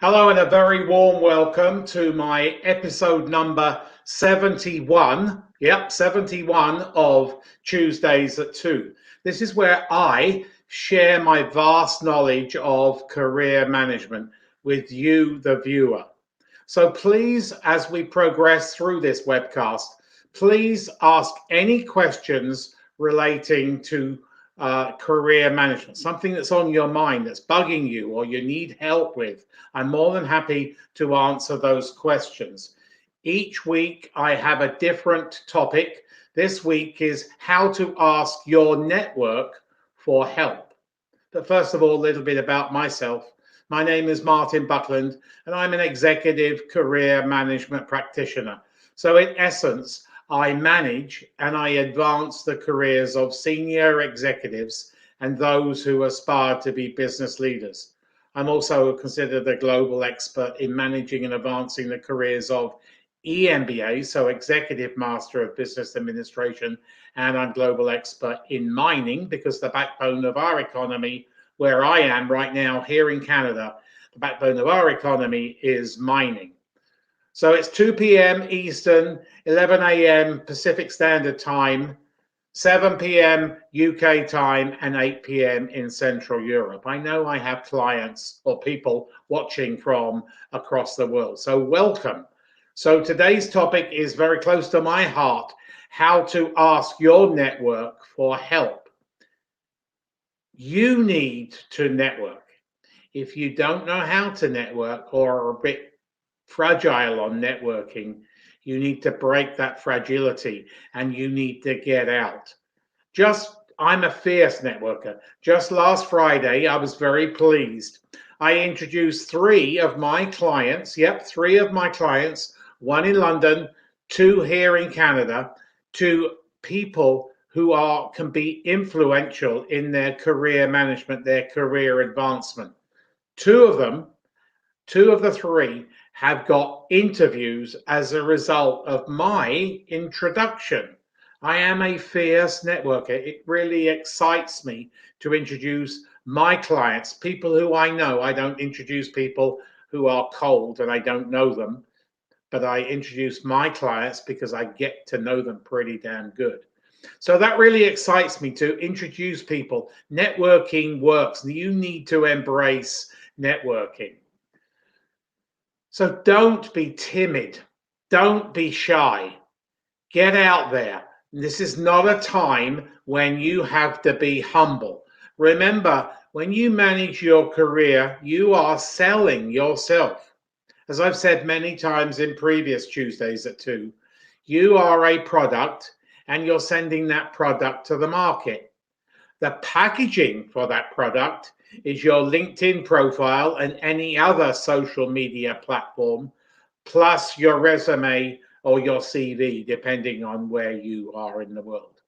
Hello and a very warm welcome to my episode number 71. Yep, 71 of Tuesdays at 2. This is where I share my vast knowledge of career management with you, the viewer. So please, as we progress through this webcast, please ask any questions relating to career management, something that's on your mind that's bugging you or you need help with. I'm more than happy to answer those questions. Each week I have a different topic. This week is how to ask your network for help. But first of all, a little bit about myself. My name is Martin Buckland, and I'm an executive career management practitioner. So in essence, I manage and I advance the careers of senior executives and those who aspire to be business leaders. I'm also considered a global expert in managing and advancing the careers of EMBA, so Executive Master of Business Administration, and I'm global expert in mining because the backbone of our economy, where I am right now here in Canada, the backbone of our economy is mining. So it's 2 p.m. Eastern, 11 a.m. Pacific Standard Time, 7 p.m. UK time, and 8 p.m. in Central Europe. I know I have clients or people watching from across the world, so welcome. So today's topic is very close to my heart, how to ask your network for help. You need to network. If you don't know how to network or are a bit fragile on networking, you need to break that fragility and you need to get out. I'm a fierce networker. Just last Friday, I was very pleased. I introduced three of my clients, one in London, two here in Canada, to people who can be influential in their career management, their career advancement. Two of the three have got interviews as a result of my introduction. I am a fierce networker. It really excites me to introduce my clients, people who I know. I don't introduce people who are cold and I don't know them, but I introduce my clients because I get to know them pretty damn good. So that really excites me to introduce people. Networking works. You need to embrace networking. So don't be timid. Don't be shy. Get out there. This is not a time when you have to be humble. Remember, when you manage your career, you are selling yourself. As I've said many times in previous Tuesdays at 2, you are a product and you're sending that product to the market. The packaging for that product is your LinkedIn profile and any other social media platform, plus your resume or your CV, depending on where you are in the world.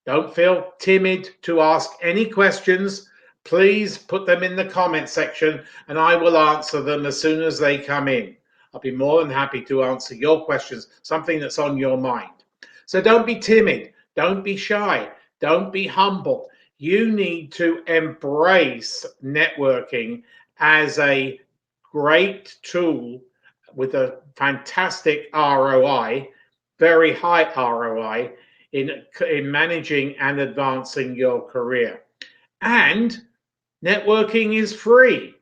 Don't feel timid to ask any questions. Please put them in the comment section and I will answer them as soon as they come in. I'll be more than happy to answer your questions, something that's on your mind. So don't be timid. Don't be shy. Don't be humble. You need to embrace networking as a great tool with a fantastic ROI, very high ROI in managing and advancing your career. And networking is free.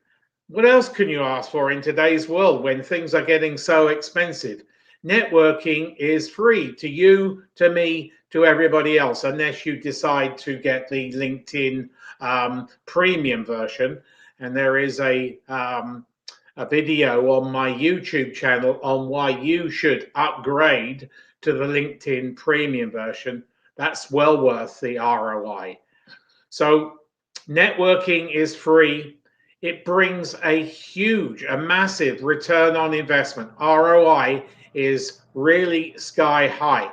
What else can you ask for in today's world when things are getting so expensive? Networking is free to you, to me, to everybody else, unless you decide to get the LinkedIn premium version. And there is a video on my YouTube channel on why you should upgrade to the LinkedIn premium version. That's well worth the ROI. So networking is free. It brings a massive return on investment. ROI is really sky high.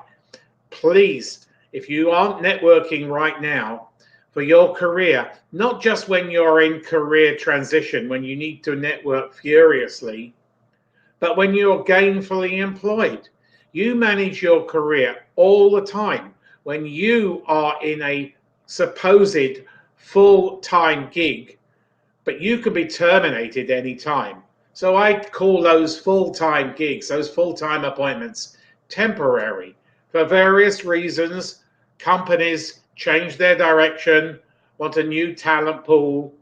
Please, if you aren't networking right now for your career, not just when you're in career transition, when you need to network furiously, but when you're gainfully employed. You manage your career all the time. When you are in a supposed full-time gig, but you can be terminated anytime. So I call those full-time gigs, those full-time appointments, temporary. For various reasons, companies change their direction, want a new talent pool,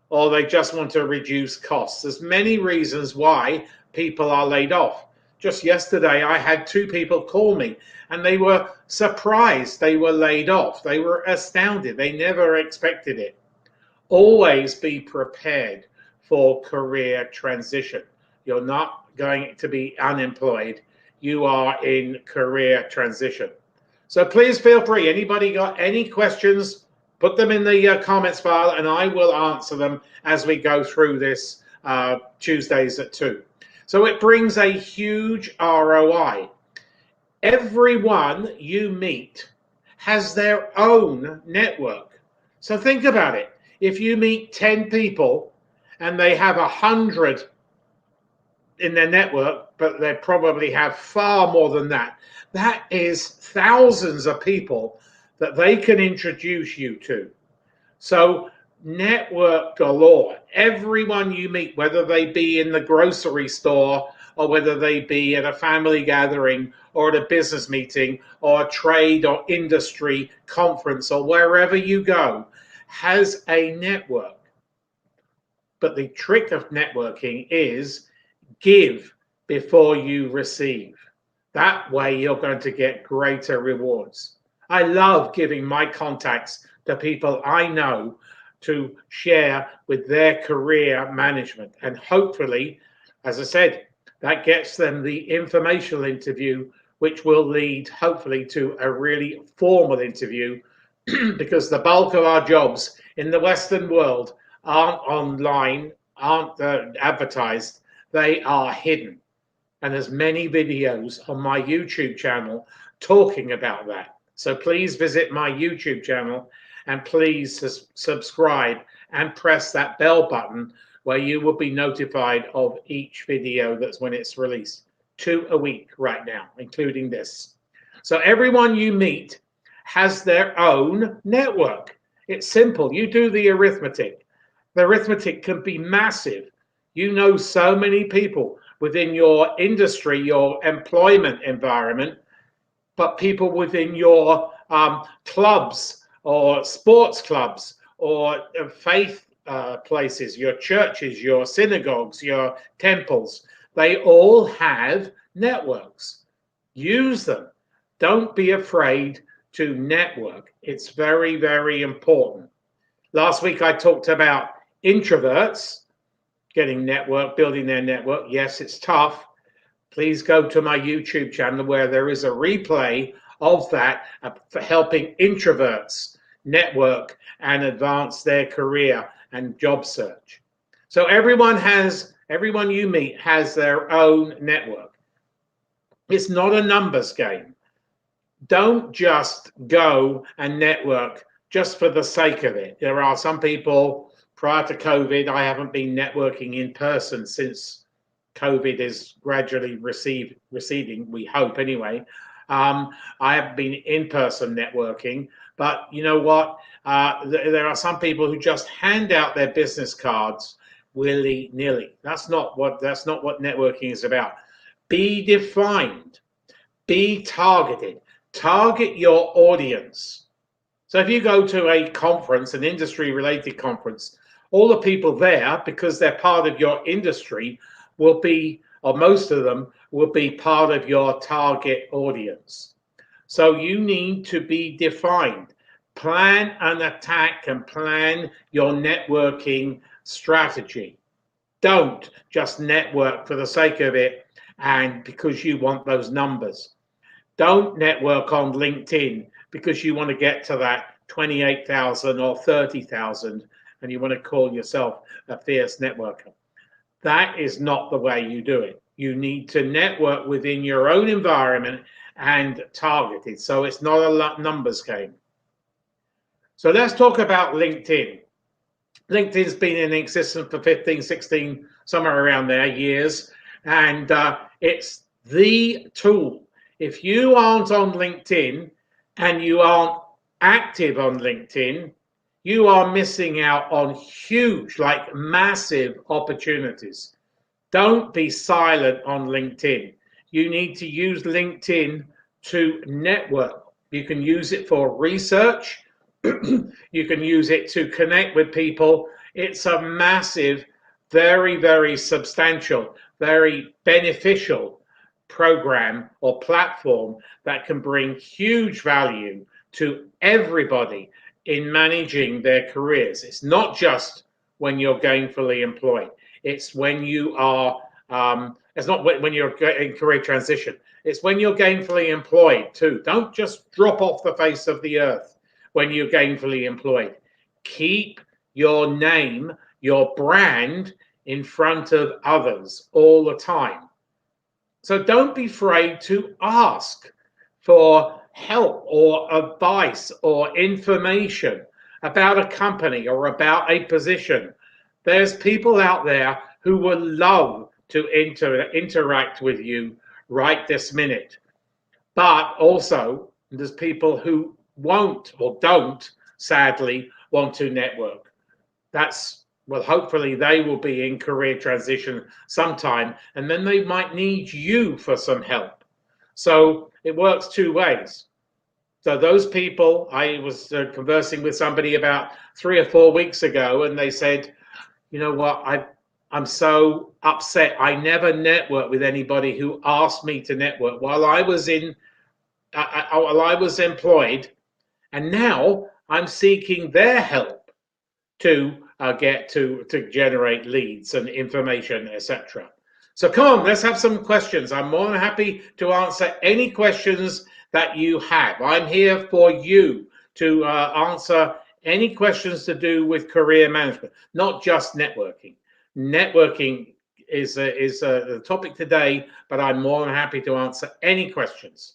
or they just want to reduce costs. There's many reasons why people are laid off. Just yesterday, I had two people call me and they were surprised they were laid off. They were astounded. They never expected it. Always be prepared for career transition. You're not going to be unemployed. You are in career transition. So please feel free. Anybody got any questions? Put them in the comments file and I will answer them as we go through this Tuesdays at 2. So it brings a huge ROI. Everyone you meet has their own network. So think about it. If you meet 10 people and they have 100 in their network, but they probably have far more than that, that is thousands of people that they can introduce you to. So network galore. Everyone you meet, whether they be in the grocery store or whether they be at a family gathering or at a business meeting or a trade or industry conference or wherever you go, has a network. But the trick of networking is give before you receive. That way you're going to get greater rewards. I love giving my contacts to people I know to share with their career management. And hopefully, as I said, that gets them the informational interview, which will lead hopefully to a really formal interview because the bulk of our jobs in the Western world aren't online, aren't advertised, they are hidden. And there's many videos on my YouTube channel talking about that. So please visit my YouTube channel and please subscribe and press that bell button where you will be notified of each video that's when it's released. 2 a week right now, including this. So everyone you meet has their own network. It's simple. You do the arithmetic. The arithmetic can be massive. You know so many people within your industry, your employment environment, but people within your clubs or sports clubs or faith places, your churches, your synagogues, your temples, they all have networks. Use them. Don't be afraid to network. It's very, very important. Last week I talked about introverts getting network, building their network. Yes, it's tough. Please go to my YouTube channel where there is a replay of that for helping introverts network and advance their career and job search. So everyone you meet has their own network. It's not a numbers game. Don't just go and network just for the sake of it. There are some people, prior to COVID, I haven't been networking in person since COVID is gradually receding, we hope anyway. I haven't been in-person networking, but you know what? There are some people who just hand out their business cards willy-nilly. That's not what networking is about. Be defined, be targeted. Target your audience. So if you go to a conference, an industry-related conference, all the people there, because they're part of your industry, will be, or most of them, will be part of your target audience. So you need to be defined. Plan an attack and plan your networking strategy. Don't just network for the sake of it and because you want those numbers. Don't network on LinkedIn because you want to get to that 28,000 or 30,000 and you want to call yourself a fierce networker. That is not the way you do it. You need to network within your own environment and target it. So it's not a numbers game. So let's talk about LinkedIn. LinkedIn's been in existence for 15, 16, somewhere around there, years. And it's the tool. If you aren't on LinkedIn and you aren't active on LinkedIn, you are missing out on huge, like massive opportunities. Don't be silent on LinkedIn. You need to use LinkedIn to network. You can use it for research. You can use it to connect with people. It's a massive, very, very substantial, very beneficial program or platform that can bring huge value to everybody in managing their careers. It's not just when you're gainfully employed. It's when you are, it's not when you're in career transition. It's when you're gainfully employed too. Don't just drop off the face of the earth when you're gainfully employed. Keep your name, your brand in front of others all the time. So don't be afraid to ask for help or advice or information about a company or about a position. There's people out there who would love to interact with you right this minute. But also, there's people who won't or don't, sadly, want to network. Well, hopefully they will be in career transition sometime, and then they might need you for some help. So it works two ways. So those people, I was conversing with somebody about 3 or 4 weeks ago, and they said, you know what, I'm so upset. I never networked with anybody who asked me to network while I was employed, and now I'm seeking their help to get to generate leads and information, etc. So come on, let's have some questions. I'm more than happy to answer any questions that you have. I'm here for you to answer any questions to do with career management, not just networking. Networking is the topic today, but I'm more than happy to answer any questions.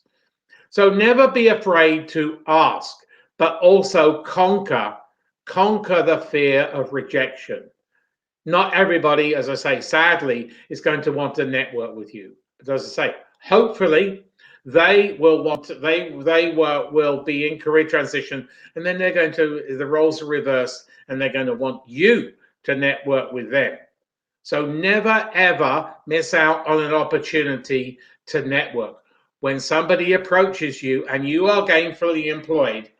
So never be afraid to ask, but also conquer the fear of rejection. Not everybody, as I say, sadly, is going to want to network with you. But as I say, hopefully they will want to, will be in career transition, and then they're going to, the roles are reversed, and they're going to want you to network with them. So never ever miss out on an opportunity to network. When somebody approaches you and you are gainfully employed,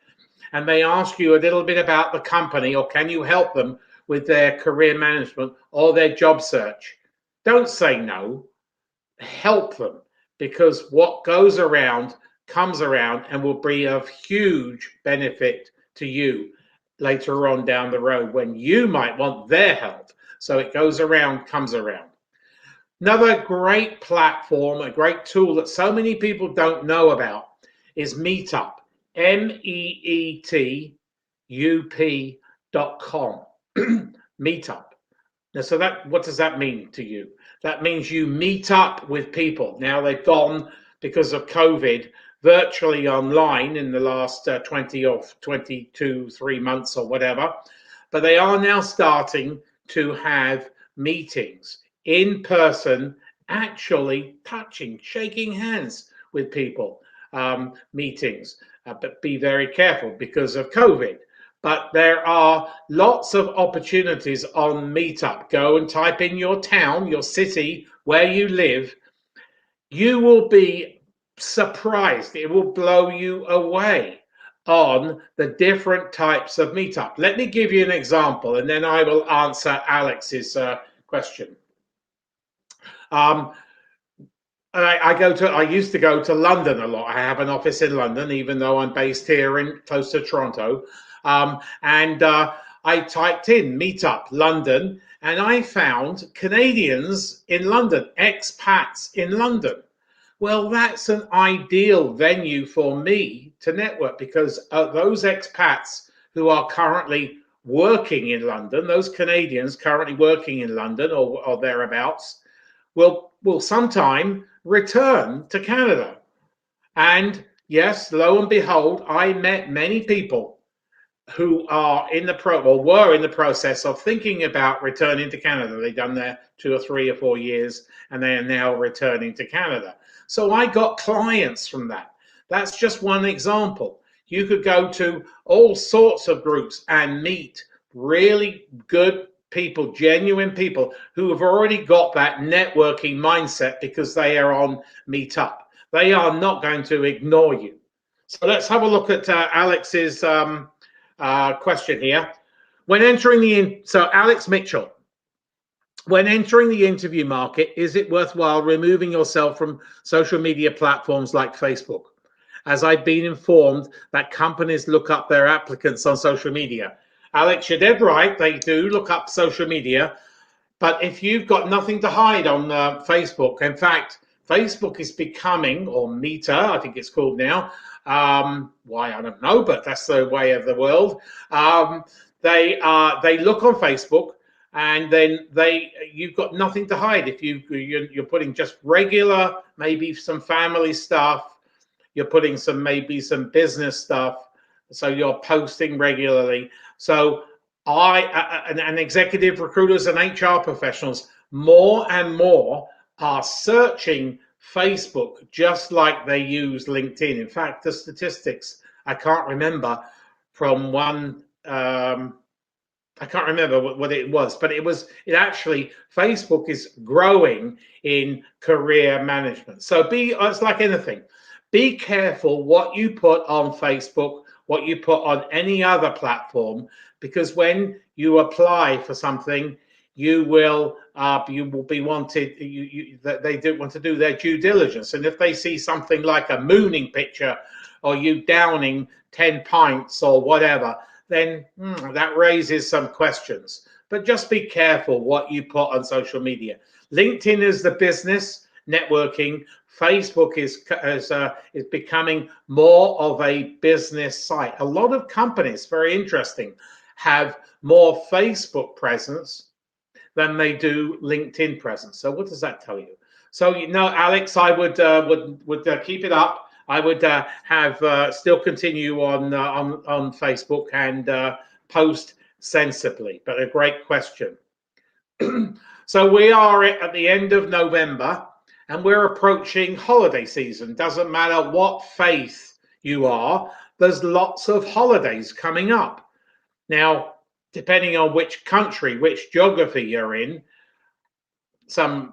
and they ask you a little bit about the company, or can you help them with their career management or their job search, don't say no. Help them, because what goes around comes around and will be of huge benefit to you later on down the road when you might want their help. So it goes around, comes around. Another great platform, a great tool that so many people don't know about is Meetup. MEETUP.com. Meetup. Now, so what does that mean to you? That means you meet up with people. Now they've gone, because of COVID, virtually online in the last 20 or 22, 3 months or whatever. But they are now starting to have meetings in person, actually touching, shaking hands with people, meetings. But be very careful because of COVID. But there are lots of opportunities on Meetup. Go and type in your town, your city, where you live. You will be surprised. It will blow you away on the different types of Meetup. Let me give you an example, and then I will answer Alex's question. I used to go to London a lot. I have an office in London, even though I'm based here close to Toronto. I typed in Meetup London, and I found Canadians in London, expats in London. Well, that's an ideal venue for me to network, because those expats who are currently working in London, those Canadians currently working in London or thereabouts, will sometime return to Canada. And yes, lo and behold, I met many people who are were in the process of thinking about returning to Canada. They've done their 2 or 3 or 4 years, and they are now returning to Canada. So I got clients from that. That's just one example. You could go to all sorts of groups and meet really good people, genuine people who have already got that networking mindset because they are on Meetup. They are not going to ignore you. So let's have a look at Alex's question here. When entering so Alex Mitchell, when entering the interview market, is it worthwhile removing yourself from social media platforms like Facebook? As I've been informed that companies look up their applicants on social media. Alex, you're dead right. They do look up social media. But if you've got nothing to hide on Facebook, in fact, Facebook is becoming, or Meta, I think it's called now. Why, I don't know, but that's the way of the world. They look on Facebook, and then you've got nothing to hide. If you're putting just regular, maybe some family stuff, you're putting maybe some business stuff, so you're posting regularly. So and executive recruiters and HR professionals more and more are searching Facebook just like they use LinkedIn. In fact, the statistics, I can't remember from one, I can't remember what it was, but it actually, Facebook is growing in career management. So it's like anything. Be careful what you put on Facebook, what you put on any other platform, because when you apply for something, you will be wanted. They do want to do their due diligence, and if they see something like a mooning picture, or you downing 10 pints or whatever, then that raises some questions. But just be careful what you put on social media. LinkedIn is the business networking. Facebook is becoming more of a business site. A lot of companies, very interesting, have more Facebook presence than they do LinkedIn presence. So what does that tell you? So Alex, I would keep it up. I would still continue on Facebook and post sensibly. But a great question. So we are at the end of November, and we're approaching holiday season. Doesn't matter what faith you are, there's lots of holidays coming up. Now, depending on which country, which geography you're in, some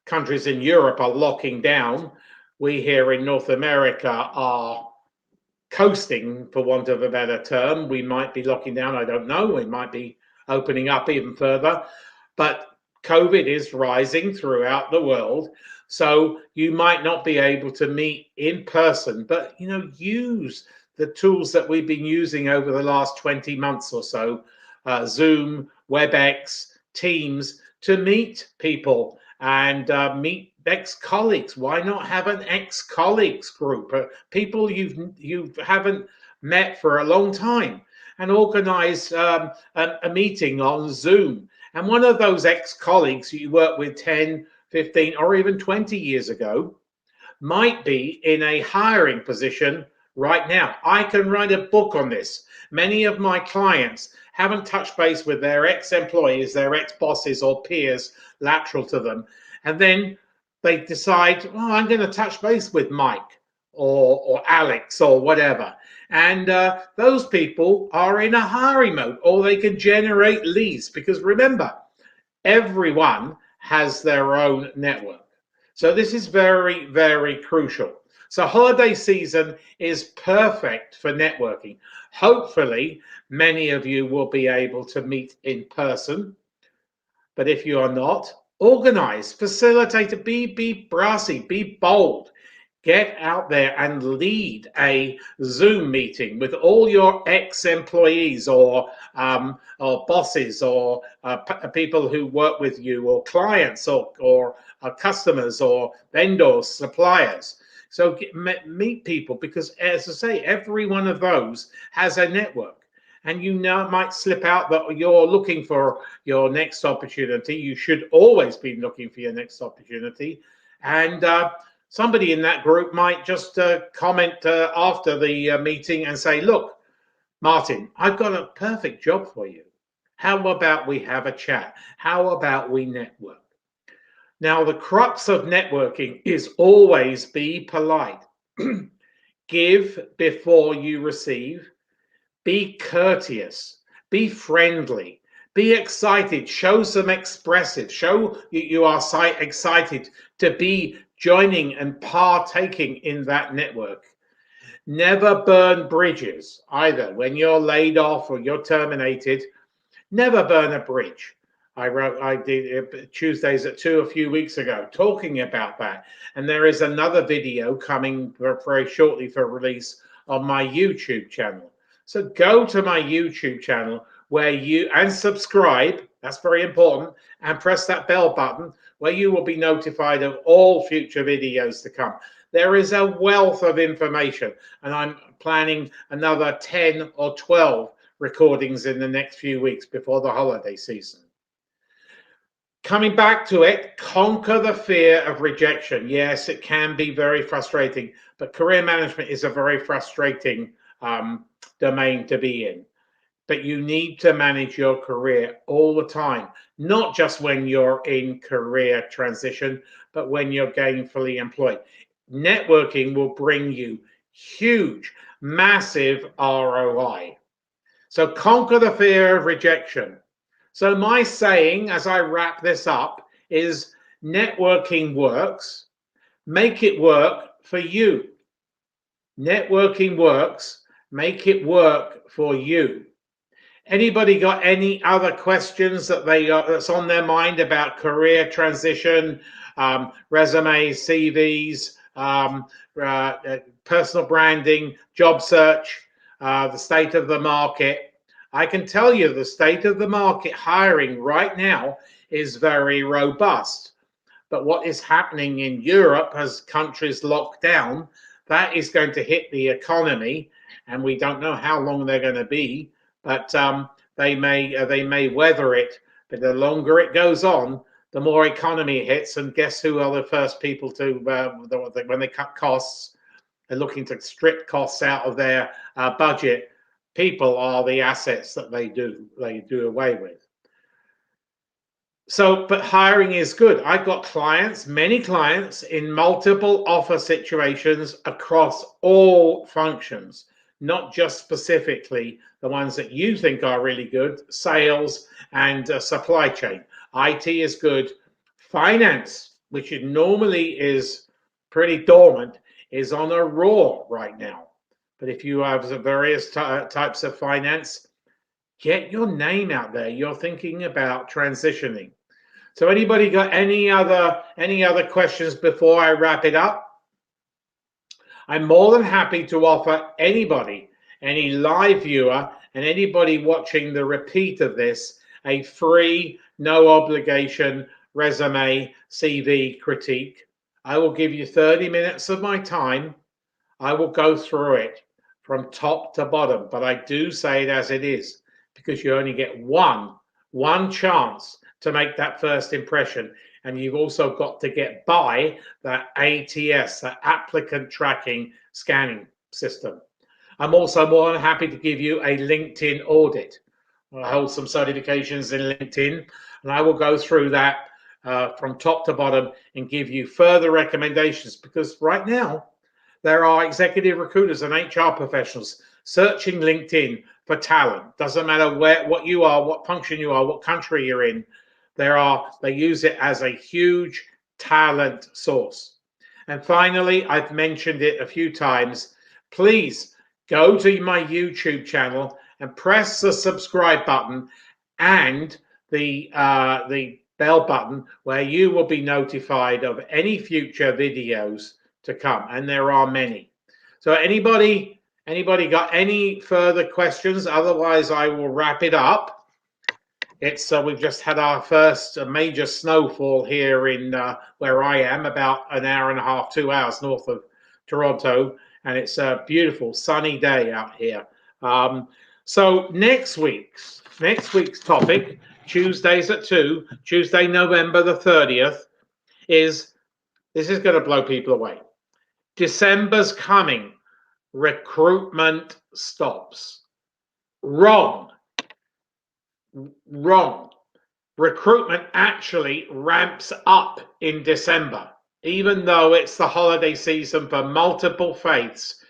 countries in Europe are locking down. We here in North America are coasting, for want of a better term. We might be locking down, I don't know. We might be opening up even further. But COVID is rising throughout the world. So you might not be able to meet in person, but use the tools that we've been using over the last 20 months or so, Zoom, WebEx, Teams, to meet people and meet ex-colleagues. Why not have an ex-colleagues group, people you haven't met for a long time, and organize a meeting on Zoom? And one of those ex-colleagues you worked with 10, 15, or even 20 years ago might be in a hiring position right now. I can write a book on this. Many of my clients haven't touched base with their ex-employees, their ex-bosses or peers lateral to them. And then they decide, I'm going to touch base with Mike or Alex or whatever. And those people are in a hiring mode, or they can generate leads, because remember, everyone has their own network. So this is very, very crucial. So holiday season is perfect for networking. Hopefully, many of you will be able to meet in person. But if you are not, organize, facilitate it, be brassy, be bold. Get out there and lead a Zoom meeting with all your ex-employees or bosses or people who work with you, or clients or customers or vendors, suppliers. So meet people, because, as I say, every one of those has a network. And might slip out that you're looking for your next opportunity. You should always be looking for your next opportunity. And somebody in that group might just comment after the meeting and say, look, Martin, I've got a perfect job for you. How about we have a chat? How about we network? Now, the crux of networking is always be polite. Give before you receive. Be courteous. Be friendly. Be excited, show some expressive, show you are excited to be joining and partaking in that network. Never burn bridges either. When you're laid off or you're terminated, never burn a bridge. I did Tuesdays at 2 a few weeks ago talking about that. And there is another video coming very shortly for release on my YouTube channel. So go to my YouTube channel and subscribe. That's very important. And press that bell button where you will be notified of all future videos to come. There is a wealth of information, and I'm planning another 10 or 12 recordings in the next few weeks before the holiday season. Coming back to it, conquer the fear of rejection. Yes, it can be very frustrating, but career management is a very frustrating domain to be in. But you need to manage your career all the time, not just when you're in career transition, but when you're gainfully employed. Networking will bring you huge, massive ROI. So conquer the fear of rejection. So my saying as I wrap this up is networking works. Make it work for you. Networking works. Make it work for you. Anybody got any other questions that's on their mind about career transition, resumes, CVs, personal branding, job search, the state of the market? I can tell you the state of the market hiring right now is very robust. But what is happening in Europe as countries lock down, that is going to hit the economy, and we don't know how long they're going to be. But they may weather it. But the longer it goes on, the more economy hits. And guess who are the first people to when they cut costs? They're looking to strip costs out of their budget. People are the assets that they do away with. So, but hiring is good. I've got clients, many clients in multiple offer situations across all functions, not just specifically the ones that you think are really good, sales and supply chain. IT is good. Finance, which normally is pretty dormant, is on a roar right now. But if you have the various types of finance, get your name out there. You're thinking about transitioning. So anybody got any other questions before I wrap it up? I'm more than happy to offer anybody, any live viewer and anybody watching the repeat of this, a free, no obligation resume CV critique. I will give you 30 minutes of my time. I will go through it from top to bottom, but I do say it as it is because you only get one chance to make that first impression. And you've also got to get by that ATS, that applicant tracking scanning system. I'm also more than happy to give you a LinkedIn audit. I hold some certifications in LinkedIn, and I will go through that from top to bottom and give you further recommendations, because right now there are executive recruiters and HR professionals searching LinkedIn for talent. Doesn't matter what you are, what function you are, what country you're in. They use it as a huge talent source. And finally, I've mentioned it a few times. Please go to my YouTube channel and press the subscribe button and the bell button, where you will be notified of any future videos to come. And there are many. So anybody got any further questions? Otherwise, I will wrap it up. We've just had our first major snowfall here in where I am, about an hour and a half, 2 hours north of Toronto, and it's a beautiful sunny day out here. So next week's topic, Tuesdays at 2, Tuesday, November the 30th, this is going to blow people away. December's coming. Recruitment stops. Wrong. Recruitment actually ramps up in December, even though it's the holiday season for multiple faiths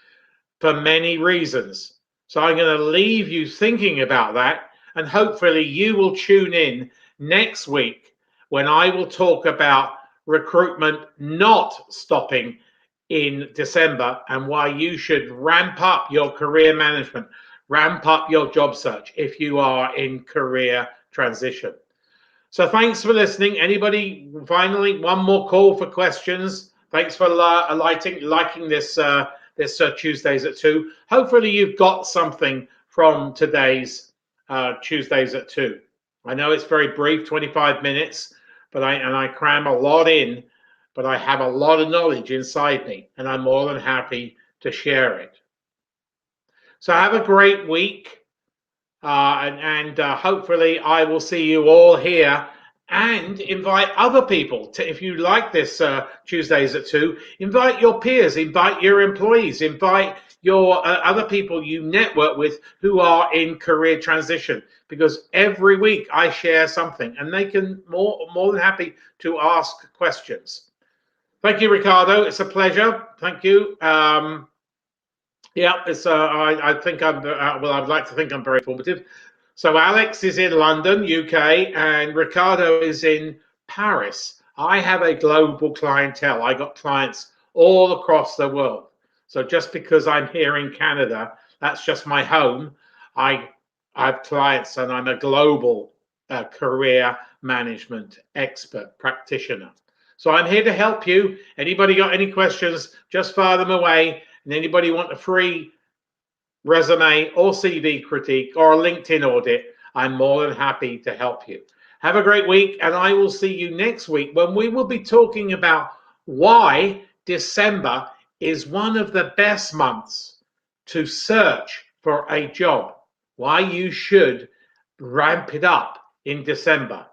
for many reasons. So I'm going to leave you thinking about that. And hopefully you will tune in next week when I will talk about recruitment not stopping in December and why you should ramp up your career management, ramp up your job search if you are in career transition. So thanks for listening. Anybody, finally, one more call for questions. Thanks for liking this Tuesdays at 2. Hopefully you've got something from today's Tuesdays at 2. I know it's very brief, 25 minutes, but I cram a lot in, but I have a lot of knowledge inside me, and I'm more than happy to share it. So have a great week, and hopefully I will see you all here. And invite other people to, if you like this Tuesdays at 2, invite your peers, invite your employees, invite your other people you network with who are in career transition, because every week I share something and they can more than happy to ask questions. Thank you, Ricardo. It's a pleasure. Thank you. Yeah, it's I think I'm well, I'd like to think I'm very informative. So Alex is in London, UK, and Ricardo is in Paris. I have a global clientele. I got clients all across the world. So just because I'm here in Canada, that's just my home. I have clients, and I'm a global career management expert practitioner. So I'm here to help you. Anybody got any questions, just fire them away. And anybody want a free resume or CV critique or a LinkedIn audit, I'm more than happy to help you. Have a great week, and I will see you next week when we will be talking about why December is one of the best months to search for a job, why you should ramp it up in December.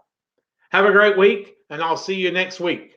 Have a great week, and I'll see you next week.